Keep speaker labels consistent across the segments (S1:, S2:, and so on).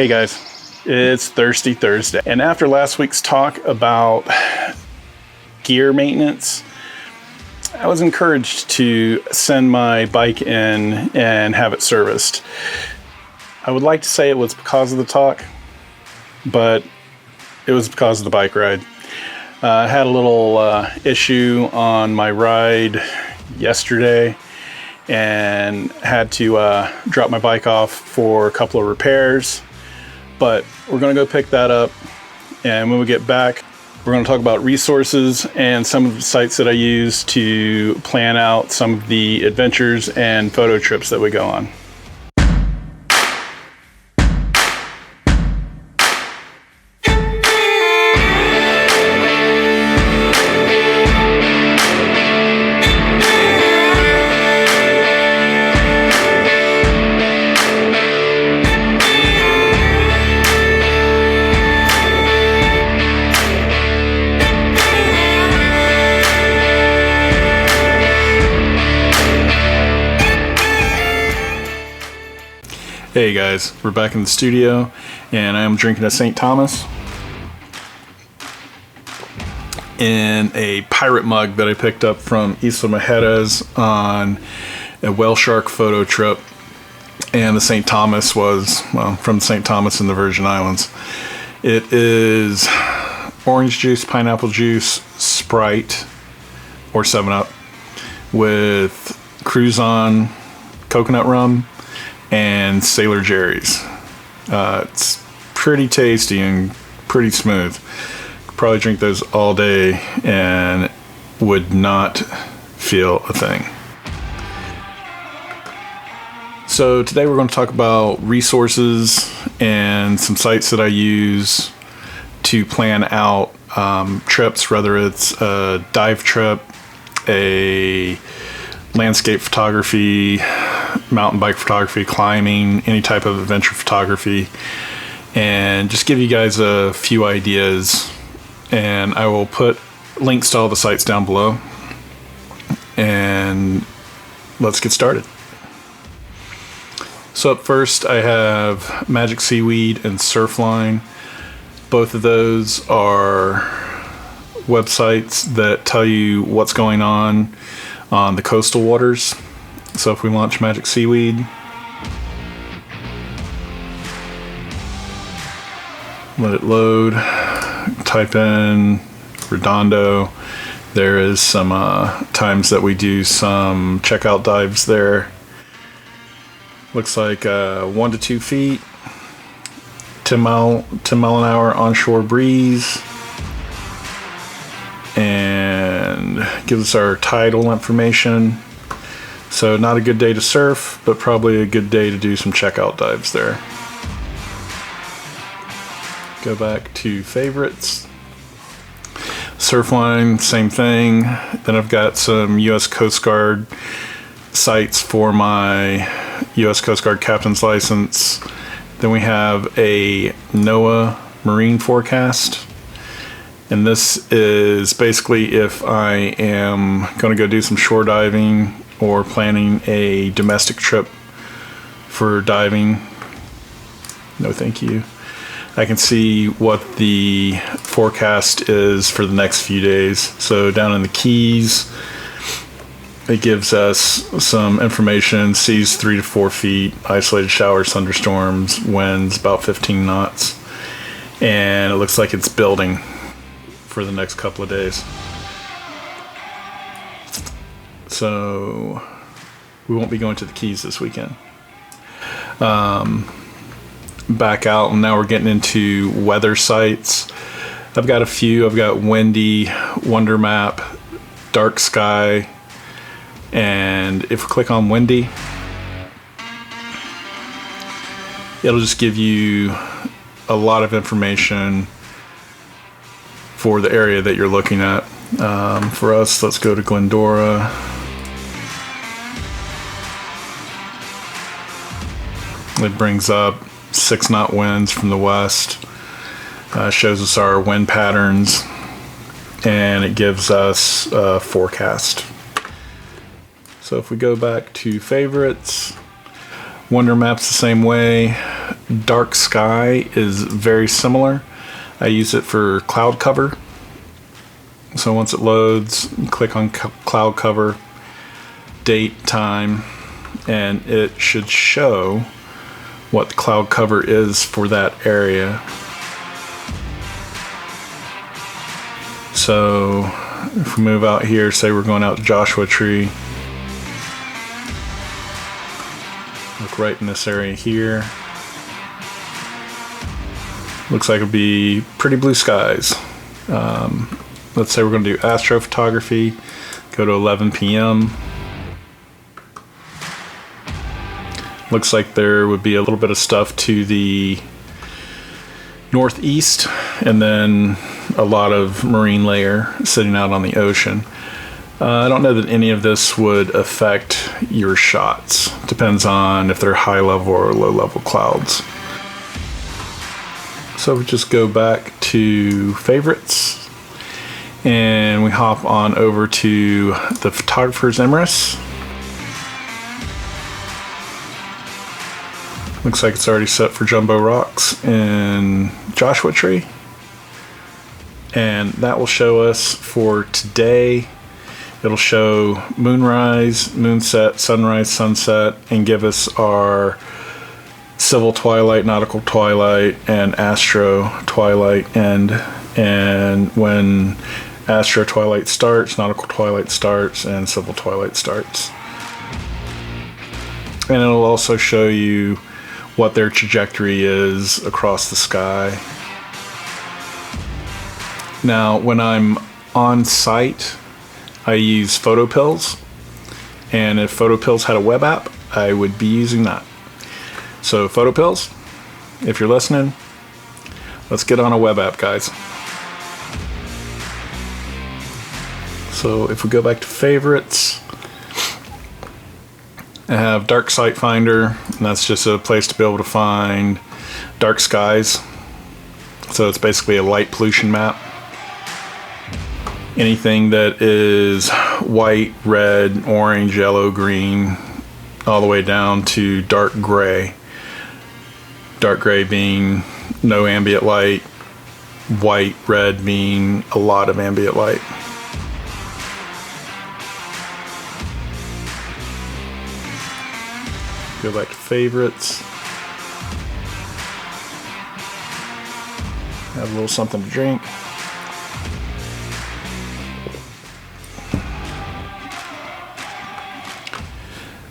S1: Hey guys, it's Thirsty Thursday, and after last week's talk about gear maintenance, I was encouraged to send my bike in and have it serviced. I would like to say it was because of the talk, but it was because of the bike ride. I had a little issue on my ride yesterday and had to drop my bike off for a couple of repairs. But we're going to go pick that up, and when we get back, we're going to talk about resources and some of the sites that I use to plan out some of the adventures and photo trips that we go on. Hey guys, we're back in the studio, and I am drinking a St. Thomas in a pirate mug that I picked up from Isla Mujeres on a whale shark photo trip. And the St. Thomas was, well, from St. Thomas in the Virgin Islands. It is orange juice, pineapple juice, Sprite, or 7-Up, with Cruzon coconut rum and Sailor Jerry's. It's pretty tasty and pretty smooth. Could probably drink those all day and would not feel a thing. So today we're going to talk about resources and some sites that I use to plan out trips, whether it's a dive trip, a landscape photography, mountain bike photography, climbing, any type of adventure photography, and just give you guys a few ideas. And I will put links to all the sites down below, and let's get started. So up first I have Magic Seaweed and Surfline. Both of those are websites that tell you what's going on the coastal waters. So if we launch Magic Seaweed, let it load, type in Redondo. There is some times that we do some checkout dives there. Looks like 1 to 2 feet, 10 mile an hour onshore breeze, and gives us our tidal information. So not a good day to surf, but probably a good day to do some checkout dives there. Go back to favorites. Surfline, same thing. Then I've got some U.S. Coast Guard sites for my U.S. Coast Guard captain's license. Then we have a NOAA marine forecast. And this is basically if I am going to go do some shore diving or planning a domestic trip for diving. No thank you. I can see what the forecast is for the next few days. So down in the Keys, it gives us some information. Seas 3 to 4 feet, isolated showers, thunderstorms, winds about 15 knots. And it looks like it's building for the next couple of days. So we won't be going to the Keys this weekend. Back out, and now we're getting into weather sites. I've got a few. I've got Windy, Wonder Map, Dark Sky, and if we click on Windy, it'll just give you a lot of information for the area that you're looking at. For us, let's go to Glendora. It brings up 6-knot winds from the west, shows us our wind patterns, and it gives us a forecast. So if we go back to favorites, Wonder Map's the same way. Dark Sky is very similar. I use it for cloud cover. So once it loads, you click on cloud cover, date, time, and it should show what the cloud cover is for that area. So if we move out here, say we're going out to Joshua Tree, look right in this area here. Looks like it'll be pretty blue skies. Let's say we're going to do astrophotography. Go to 11 p.m. Looks like there would be a little bit of stuff to the northeast, and then a lot of marine layer sitting out on the ocean. I don't know that any of this would affect your shots. Depends on if they're high level or low level clouds. So we just go back to favorites, and we hop on over to the photographer's Empress. Looks like it's already set for Jumbo Rocks in Joshua Tree. And that will show us for today. It'll show moonrise, moonset, sunrise, sunset, and give us our civil twilight, nautical twilight, and astro twilight end. And when astro twilight starts, nautical twilight starts, and civil twilight starts. And it'll also show you what their trajectory is across the sky. Now, when I'm on site, I use PhotoPills, and if PhotoPills had a web app, I would be using that. So PhotoPills, if you're listening, let's get on a web app, guys. So if we go back to favorites, I have Dark Sight Finder, and that's just a place to be able to find dark skies. So it's basically a light pollution map. Anything that is white, red, orange, yellow, green, all the way down to dark gray. Dark gray being no ambient light, white, red being a lot of ambient light. Go back to favorites. Have a little something to drink.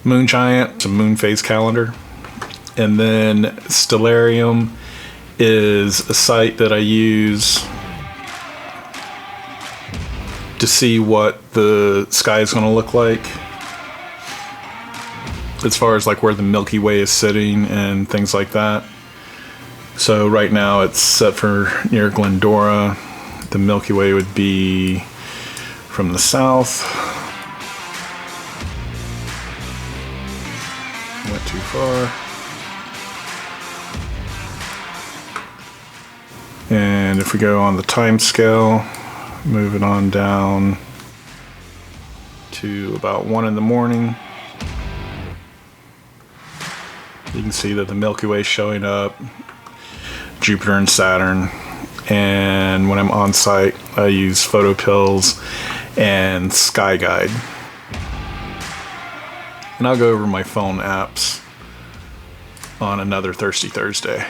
S1: Moon Giant, it's a moon phase calendar. And then Stellarium is a site that I use to see what the sky is going to look like, as far as like where the Milky Way is sitting and things like that. So right now it's set for near Glendora. The Milky Way would be from the south. Went too far. And if we go on the time scale, move it on down to about 1 in the morning. You can see that the Milky Way is showing up, Jupiter and Saturn. And when I'm on site, I use PhotoPills and Sky Guide. And I'll go over my phone apps on another Thirsty Thursday.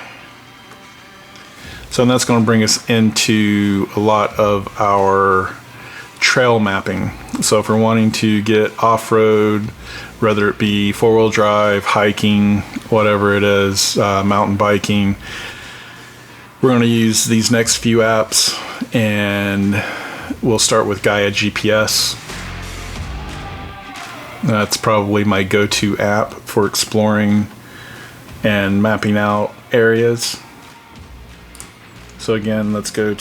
S1: So that's going to bring us into a lot of our trail mapping. So if we're wanting to get off-road, whether it be four-wheel drive, hiking, whatever it is, mountain biking, we're going to use these next few apps, and we'll start with Gaia GPS. That's probably my go-to app for exploring and mapping out areas. So again, let's try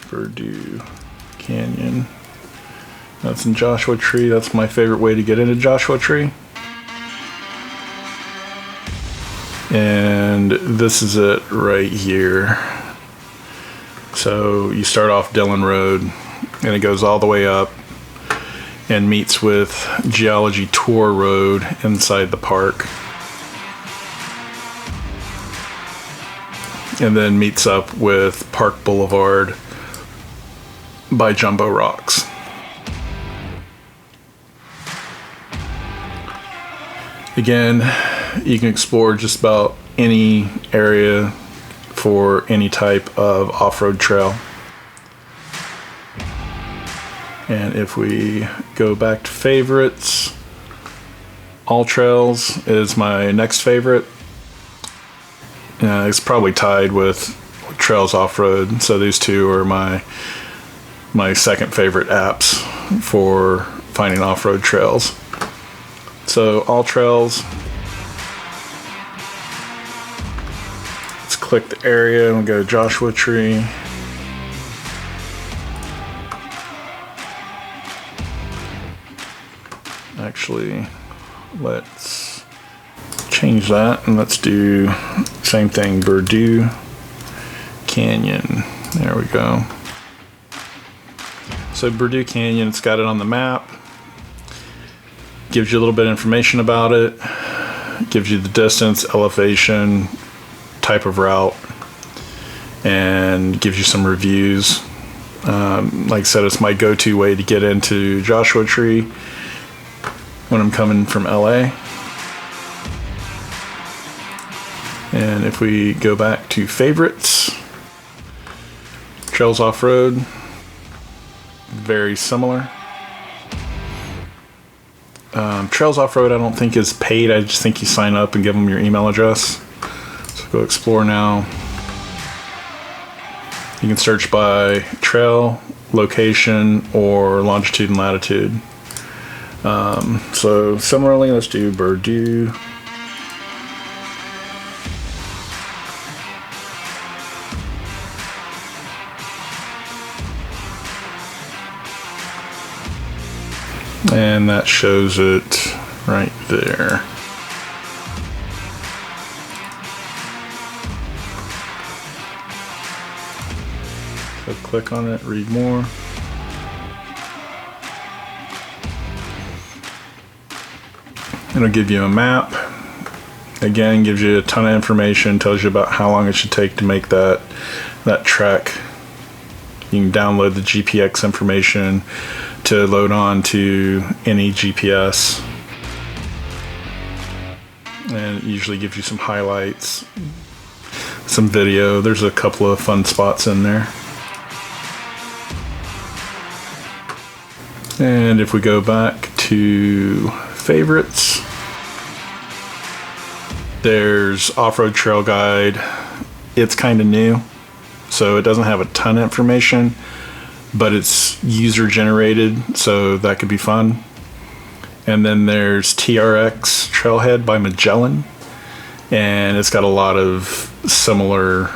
S1: Verdue Canyon. That's in Joshua Tree. That's my favorite way to get into Joshua Tree. And this is it right here. So you start off Dillon Road, and it goes all the way up, and meets with Geology Tour Road inside the park. And then meets up with Park Boulevard by Jumbo Rocks. Again, you can explore just about any area for any type of off-road trail. And if we go back to favorites, All Trails is my next favorite. It's probably tied with Trails Off-Road, so these two are my second favorite apps for finding off-road trails. So All Trails, let's click the area and we'll go to Joshua Tree. Actually, let's change that and let's do same thing, Purdue Canyon. There we go. So Purdue Canyon, it's got it on the map. Gives you a little bit of information about it. Gives you the distance, elevation, type of route, and gives you some reviews. Like I said, it's my go-to way to get into Joshua Tree when I'm coming from LA. And if we go back to favorites, Trails Off-Road, very similar. Trails Off-Road I don't think is paid. I just think you sign up and give them your email address. So go explore now. You can search by trail, location, or longitude and latitude. So similarly, let's do Purdue. And that shows it right there. So click on it, read more. It'll give you a map. Again, gives you a ton of information, tells you about how long it should take to make that trek. You can download the GPX information to load on to any GPS. And it usually gives you some highlights, some video. There's a couple of fun spots in there. And if we go back to favorites, there's Off-Road Trail Guide. It's kind of new, so it doesn't have a ton of information, but it's user generated, so that could be fun. And then there's TRX Trailhead by Magellan, and it's got a lot of similar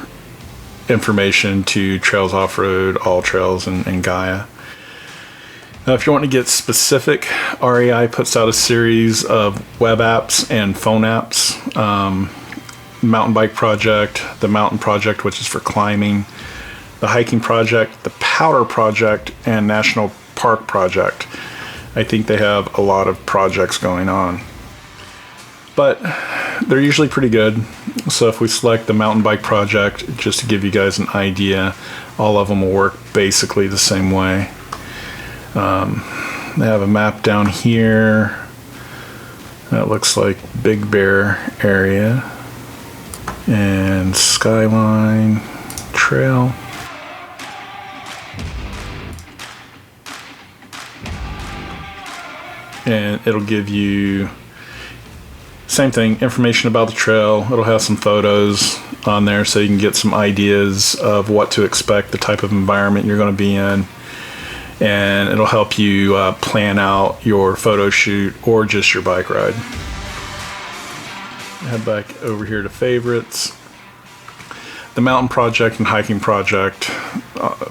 S1: information to Trails Off-Road, All Trails, and Gaia. Now, if you want to get specific, REI puts out a series of web apps and phone apps. Mountain Bike Project, the Mountain Project, which is for climbing, the Hiking Project, the Powder Project, and National Park Project. I think they have a lot of projects going on, but they're usually pretty good. So if we select the Mountain Bike Project, just to give you guys an idea, all of them will work basically the same way. They have a map down here that looks like Big Bear area and Skyline Trail. And it'll give you, same thing, information about the trail. It'll have some photos on there so you can get some ideas of what to expect, the type of environment you're going to be in. And it'll help you plan out your photo shoot or just your bike ride. Head back over here to favorites. The Mountain Project and Hiking Project,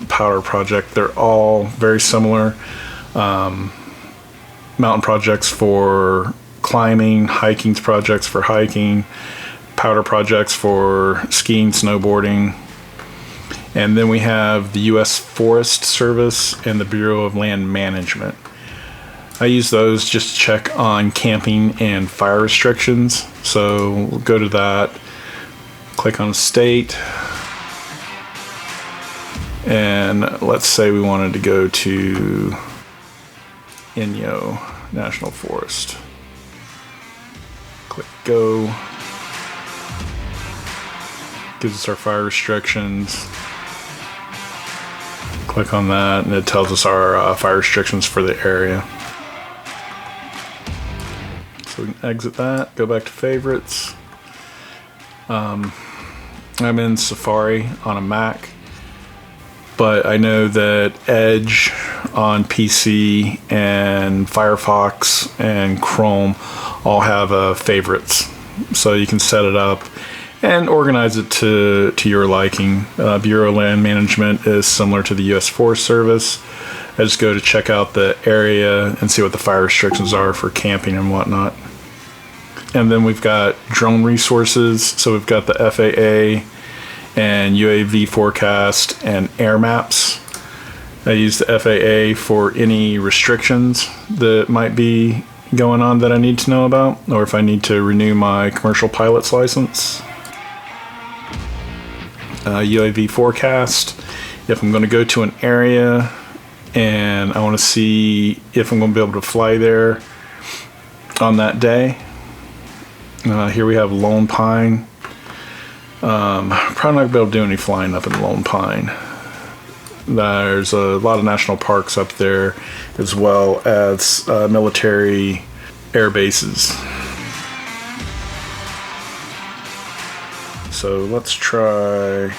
S1: Powder Project, they're all very similar. Mountain projects for climbing, hiking projects for hiking, powder projects for skiing, snowboarding. And then we have the U.S. Forest Service and the Bureau of Land Management. I use those just to check on camping and fire restrictions. So we'll go to that, click on state, and let's say we wanted to go to Inyo National Forest. Click go. Gives us our fire restrictions. Click on that and it tells us our fire restrictions for the area. So we can exit that, go back to favorites. I'm in Safari on a Mac, but I know that Edge on PC and Firefox and Chrome all have favorites. So you can set it up and organize it to your liking. Bureau of Land Management is similar to the U.S. Forest Service. I just go to check out the area and see what the fire restrictions are for camping and whatnot. And then we've got drone resources. So we've got the FAA and UAV forecast and air maps. I use the FAA for any restrictions that might be going on that I need to know about, or if I need to renew my commercial pilot's license. UAV forecast, if I'm going to go to an area and I want to see if I'm going to be able to fly there on that day. Here we have Lone Pine. Probably not going to be able to do any flying up in Lone Pine. There's a lot of national parks up there, as well as military air bases. So let's try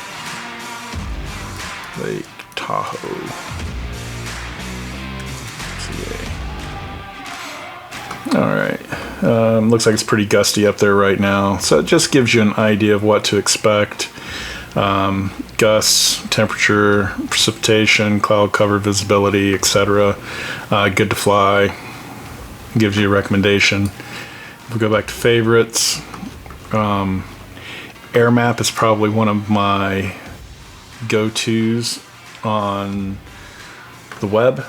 S1: Lake Tahoe. CA. All right. Looks like it's pretty gusty up there right now. So it just gives you an idea of what to expect. Gusts, temperature, precipitation, cloud cover, visibility, etc. Good to fly. Gives you a recommendation. If we go back to favorites, Air Map is probably one of my go-tos on the web.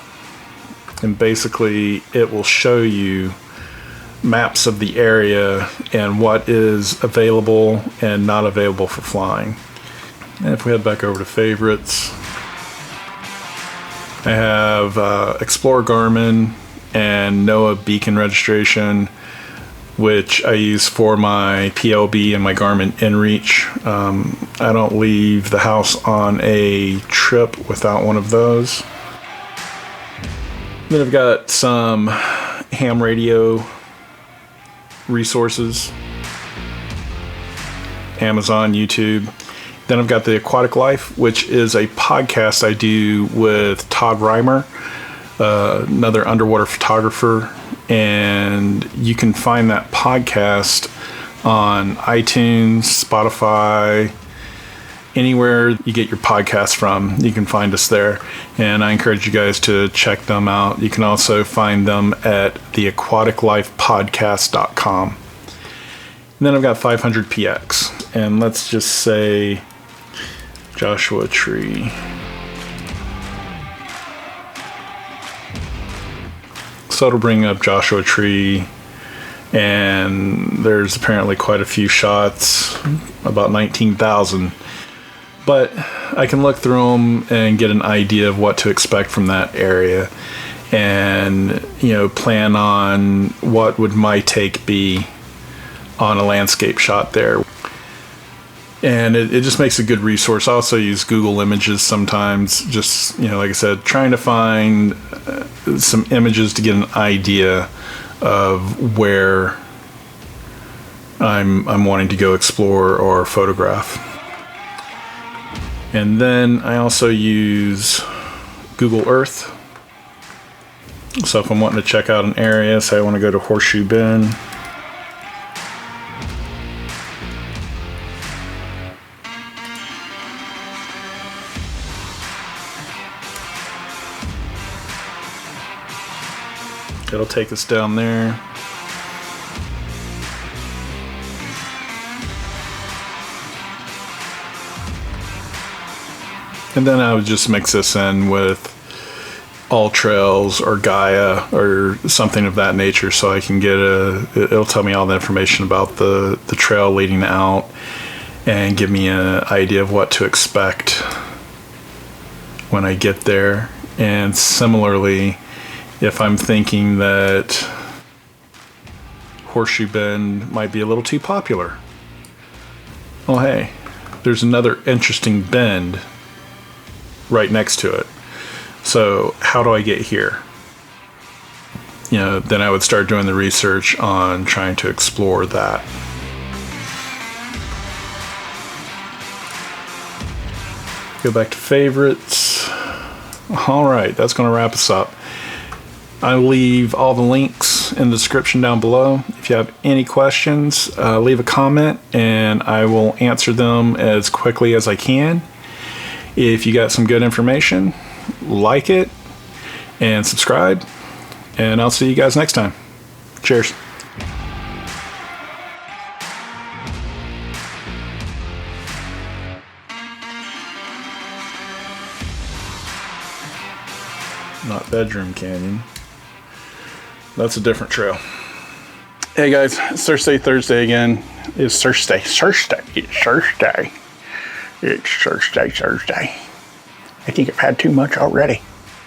S1: And basically it will show you maps of the area and what is available and not available for flying. And if we head back over to favorites, I have Explore Garmin and NOAA beacon registration, which I use for my PLB and my Garmin inReach. I don't leave the house on a trip without one of those. Then I've got some ham radio resources, Amazon, YouTube. Then I've got the Aquatic Life, which is a podcast I do with Todd Reimer, another underwater photographer. And you can find that podcast on iTunes, Spotify, anywhere you get your podcasts from. You can find us there. And I encourage you guys to check them out. You can also find them at theaquaticlifepodcast.com. And then I've got 500px. And let's just say Joshua Tree. So it'll bring up Joshua Tree, and there's apparently quite a few shots, about 19,000. But I can look through them and get an idea of what to expect from that area, and plan on what would my take be on a landscape shot there. And it just makes a good resource. I also use Google Images sometimes, just, like I said, trying to find some images to get an idea of where I'm wanting to go explore or photograph. And then I also use Google Earth. So if I'm wanting to check out an area, say I want to go to Horseshoe Bend, it'll take us down there. And then I would just mix this in with All Trails or Gaia or something of that nature, so I can get it'll tell me all the information about the trail leading out and give me an idea of what to expect when I get there. And similarly, if I'm thinking that Horseshoe Bend might be a little too popular, well, hey, there's another interesting bend right next to it. So how do I get here? Then I would start doing the research on trying to explore that. Go back to favorites. All right, that's going to wrap us up. I'll leave all the links in the description down below. If you have any questions, leave a comment and I will answer them as quickly as I can. If you got some good information, like it and subscribe, and I'll see you guys next time. Cheers. Not Bedroom Canyon. That's a different trail. Hey guys, it's Thursday again. It's Thursday. I think I've had too much already.